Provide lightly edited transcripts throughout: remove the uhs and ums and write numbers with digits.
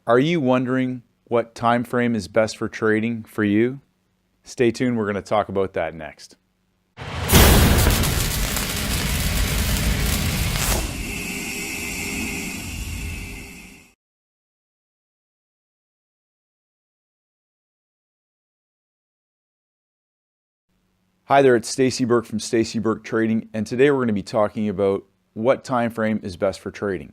Are you wondering what time frame is best for trading for you? Stay tuned, we're going to talk about that next. Hi there, it's Stacy Burke from Stacy Burke Trading, and today we're going to be talking about what time frame is best for trading.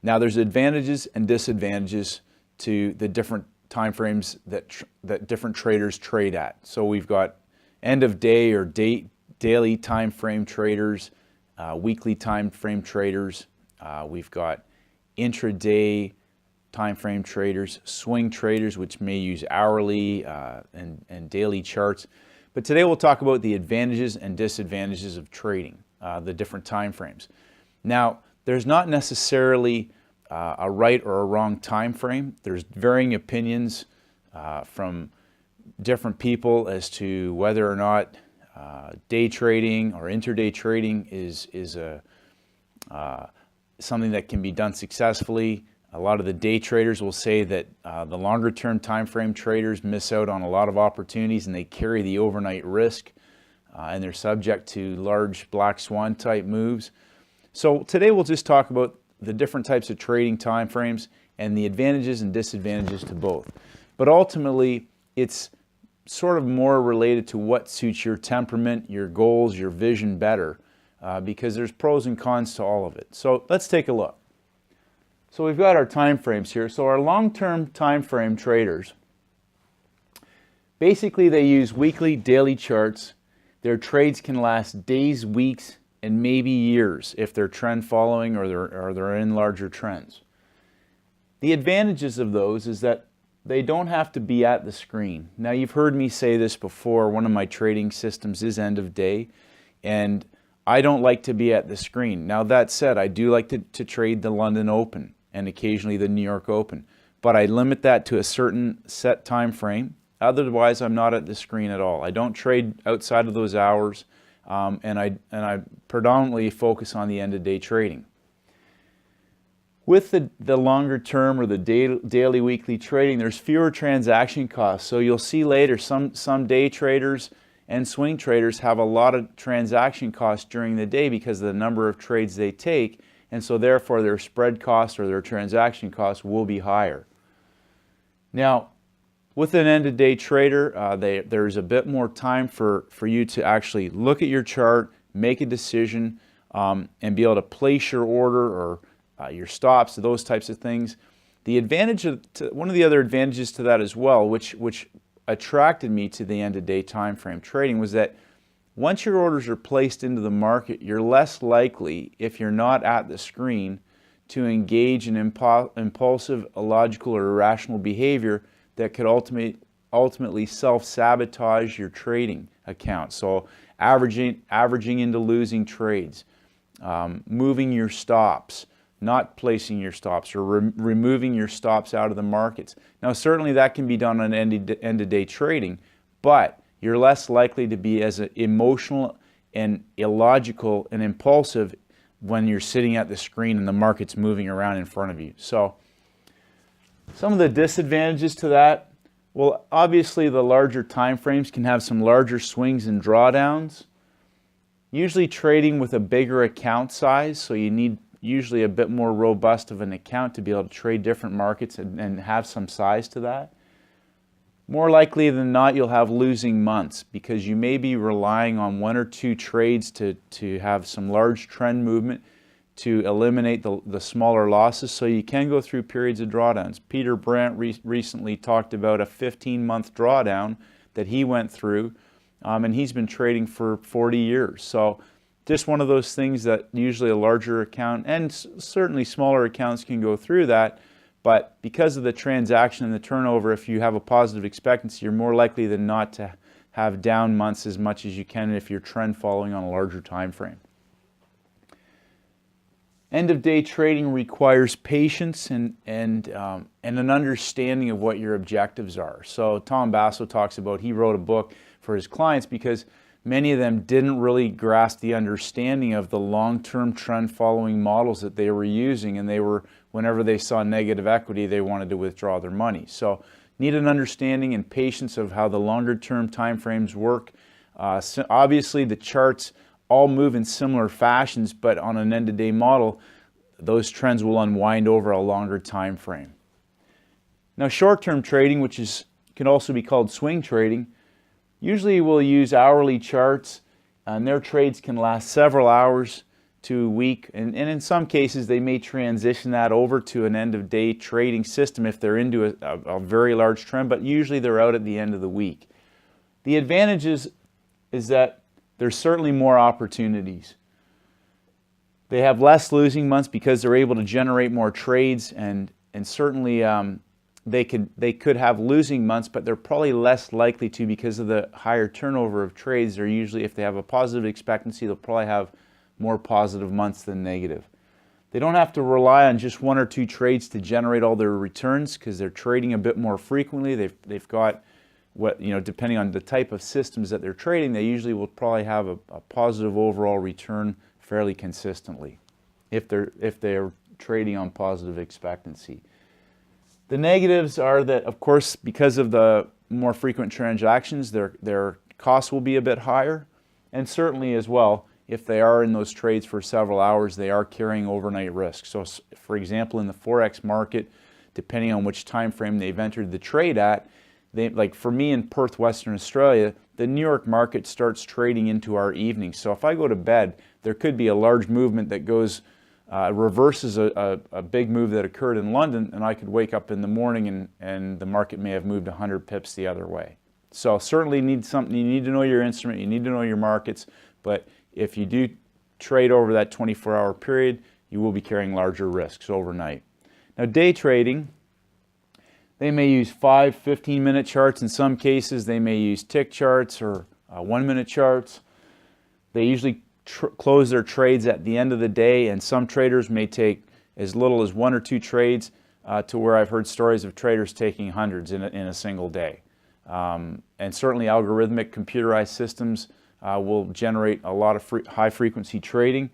Now, there's advantages and disadvantages to the different time frames that different traders trade at. So we've got end of day or daily time frame traders, weekly time frame traders. We've got intraday time frame traders, swing traders, which may use hourly and daily charts. But today we'll talk about the advantages and disadvantages of trading, the different time frames. Now, there's not necessarily a right or a wrong time frame. There's varying opinions from different people as to whether or not day trading or intraday trading is something that can be done successfully. A lot of the day traders will say that the longer term time frame traders miss out on a lot of opportunities and they carry the overnight risk and they're subject to large black swan type moves. So today we'll just talk about the different types of trading time frames and the advantages and disadvantages to both. But ultimately it's sort of more related to what suits your temperament, your goals, your vision better, because there's pros and cons to all of it. So let's take a look. So we've got our time frames here. So our long-term time frame traders, basically they use weekly, daily charts. Their trades can last days, weeks, and maybe years if they're trend following or they're in larger trends. The advantages of those is that they don't have to be at the screen. Now, you've heard me say this before. One of my trading systems is end of day, and I don't like to be at the screen. Now, that said, I do like to trade the London Open and occasionally the New York Open, but I limit that to a certain set time frame. Otherwise, I'm not at the screen at all. I don't trade outside of those hours, and I predominantly focus on the end-of-day trading. With the longer term or the daily, weekly trading, there's fewer transaction costs. So you'll see later some day traders and swing traders have a lot of transaction costs during the day because of the number of trades they take, and so therefore their spread costs or their transaction costs will be higher. Now, with an end-of-day trader, there's a bit more time for you to actually look at your chart, make a decision, and be able to place your order or your stops, those types of things. The advantage one of the other advantages to that as well, which attracted me to the end-of-day time frame trading, was that once your orders are placed into the market, you're less likely, if you're not at the screen, to engage in impulsive, illogical, or irrational behavior that could ultimately self-sabotage your trading account. So averaging into losing trades, moving your stops, not placing your stops, or removing your stops out of the markets. Now, certainly that can be done on end-of-day trading, but you're less likely to be as emotional and illogical and impulsive when you're sitting at the screen and the market's moving around in front of you. So some of the disadvantages to that, well, obviously the larger time frames can have some larger swings and drawdowns. Usually trading with a bigger account size, so you need usually a bit more robust of an account to be able to trade different markets and have some size to that. More likely than not, you'll have losing months because you may be relying on one or two trades to have some large trend movement to eliminate the smaller losses, so you can go through periods of drawdowns. Peter Brandt recently talked about a 15-month drawdown that he went through, and he's been trading for 40 years. So just one of those things that usually a larger account and certainly smaller accounts can go through that. But because of the transaction and the turnover, if you have a positive expectancy, you're more likely than not to have down months as much as you can if you're trend following on a larger time frame. End-of-day trading requires patience and an understanding of what your objectives are. So Tom Basso talks about, he wrote a book for his clients because many of them didn't really grasp the understanding of the long-term trend following models that they were using, and whenever they saw negative equity, they wanted to withdraw their money. So need an understanding and patience of how the longer term time frames work. So obviously the charts all move in similar fashions, but on an end-of-day model, those trends will unwind over a longer time frame. Now short-term trading, which can also be called swing trading, usually we'll use hourly charts, and their trades can last several hours to a week, and in some cases they may transition that over to an end-of-day trading system if they're into a very large trend, but usually they're out at the end of the week. The advantages is that there's certainly more opportunities. They have less losing months because they're able to generate more trades, and certainly they could have losing months, but they're probably less likely to because of the higher turnover of trades. They're usually, if they have a positive expectancy, they'll probably have more positive months than negative. They don't have to rely on just one or two trades to generate all their returns because they're trading a bit more frequently. They've got depending on the type of systems that they're trading, they usually will probably have a positive overall return fairly consistently if they're trading on positive expectancy. The negatives are that, of course, because of the more frequent transactions, their costs will be a bit higher, and certainly as well, if they are in those trades for several hours, they are carrying overnight risk. So, for example, in the Forex market, depending on which time frame they've entered the trade at, like for me in Perth, Western Australia, the New York market starts trading into our evening. So if I go to bed, there could be a large movement that goes reverses a big move that occurred in London, and I could wake up in the morning and the market may have moved 100 pips the other way. So certainly you need to know your instrument, you need to know your markets, but if you do trade over that 24-hour period, you will be carrying larger risks overnight. Now day trading, they may use 5, 15-minute charts. In some cases, they may use tick charts or 1-minute charts. They usually close their trades at the end of the day, and some traders may take as little as 1 or 2 trades to where I've heard stories of traders taking hundreds in a single day. And certainly algorithmic computerized systems will generate a lot of high-frequency trading.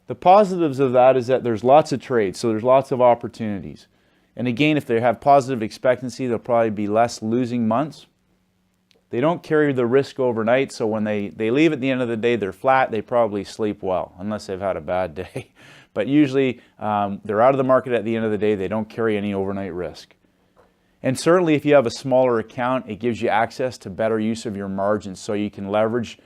The positives of that is that there's lots of trades, so there's lots of opportunities. And again, if they have positive expectancy, there'll probably be less losing months. They don't carry the risk overnight, so when they leave at the end of the day, they're flat, they probably sleep well, unless they've had a bad day. But usually, they're out of the market at the end of the day, they don't carry any overnight risk. And certainly, if you have a smaller account, it gives you access to better use of your margins, so you can leverage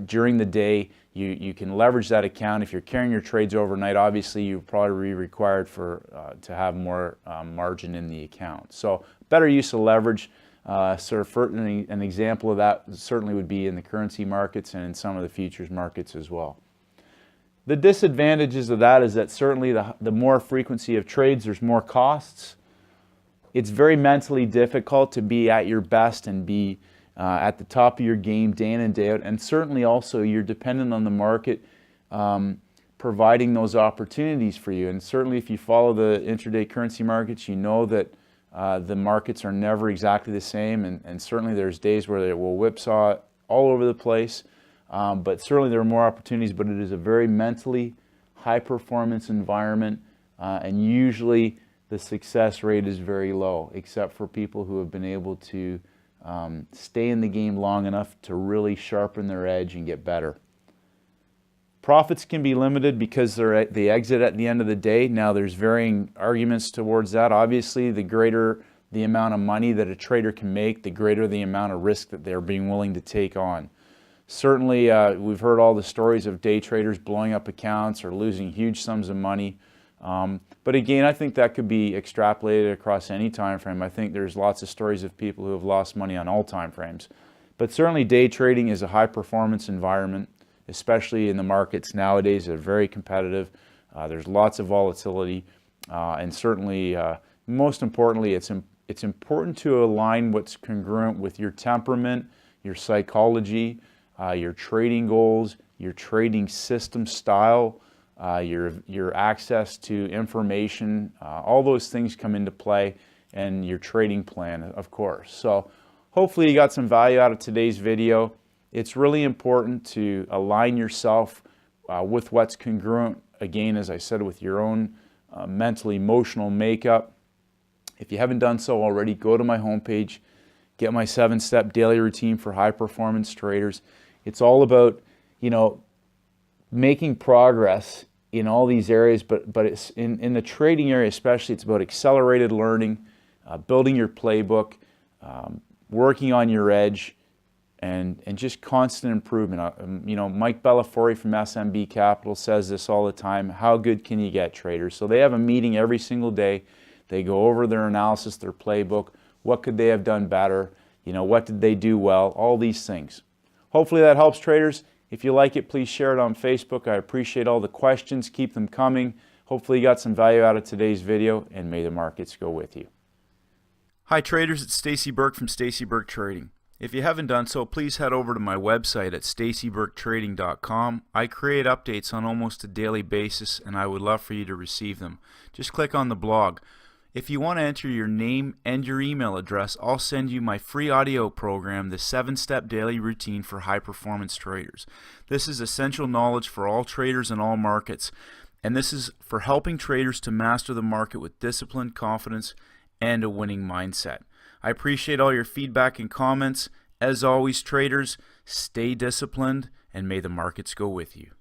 during the day. You can leverage that account. If you're carrying your trades overnight, obviously you're probably required to have more margin in the account. So better use of leverage. An example of that certainly would be in the currency markets and in some of the futures markets as well. The disadvantages of that is that certainly the more frequency of trades, there's more costs. It's very mentally difficult to be at your best and be at the top of your game day in and day out, and certainly also you're dependent on the market providing those opportunities for you. And certainly if you follow the intraday currency markets, you know that the markets are never exactly the same, and certainly there's days where they will whipsaw all over the place, but certainly there are more opportunities, but it is a very mentally high performance environment, and usually the success rate is very low, except for people who have been able to stay in the game long enough to really sharpen their edge and get better. Profits can be limited because they exit at the end of the day. Now there's varying arguments towards that. Obviously, the greater the amount of money that a trader can make, the greater the amount of risk that they're being willing to take on. Certainly, we've heard all the stories of day traders blowing up accounts or losing huge sums of money. But again, I think that could be extrapolated across any time frame. I think there's lots of stories of people who have lost money on all time frames. But certainly day trading is a high performance environment, especially in the markets nowadays. They're very competitive. There's lots of volatility, and certainly, most importantly, it's important to align what's congruent with your temperament, your psychology, your trading goals, your trading system style, your access to information. All those things come into play, and your trading plan, of course. So hopefully you got some value out of today's video. It's really important to align yourself with what's congruent, again, as I said, with your own mental, emotional makeup. If you haven't done so already, go to my homepage, get my 7-step daily routine for high performance traders. It's all about, making progress in all these areas, but it's in the trading area especially, it's about accelerated learning, building your playbook, working on your edge, and just constant improvement. Mike Bellafiore from SMB Capital says this all the time: how good can you get, traders? So they have a meeting every single day. They go over their analysis, their playbook. What could they have done better? What did they do well? All these things. Hopefully that helps, traders. If you like it, please share it on Facebook. I appreciate all the questions. Keep them coming. Hopefully you got some value out of today's video, and may the markets go with you. Hi traders, it's Stacy Burke from Stacy Burke Trading. If you haven't done so, please head over to my website at stacyburketrading.com. I create updates on almost a daily basis, and I would love for you to receive them. Just click on the blog. If you want to enter your name and your email address, I'll send you my free audio program, the 7-Step Daily Routine for High Performance Traders. This is essential knowledge for all traders in all markets, and this is for helping traders to master the market with discipline, confidence, and a winning mindset. I appreciate all your feedback and comments. As always, traders, stay disciplined, and may the markets go with you.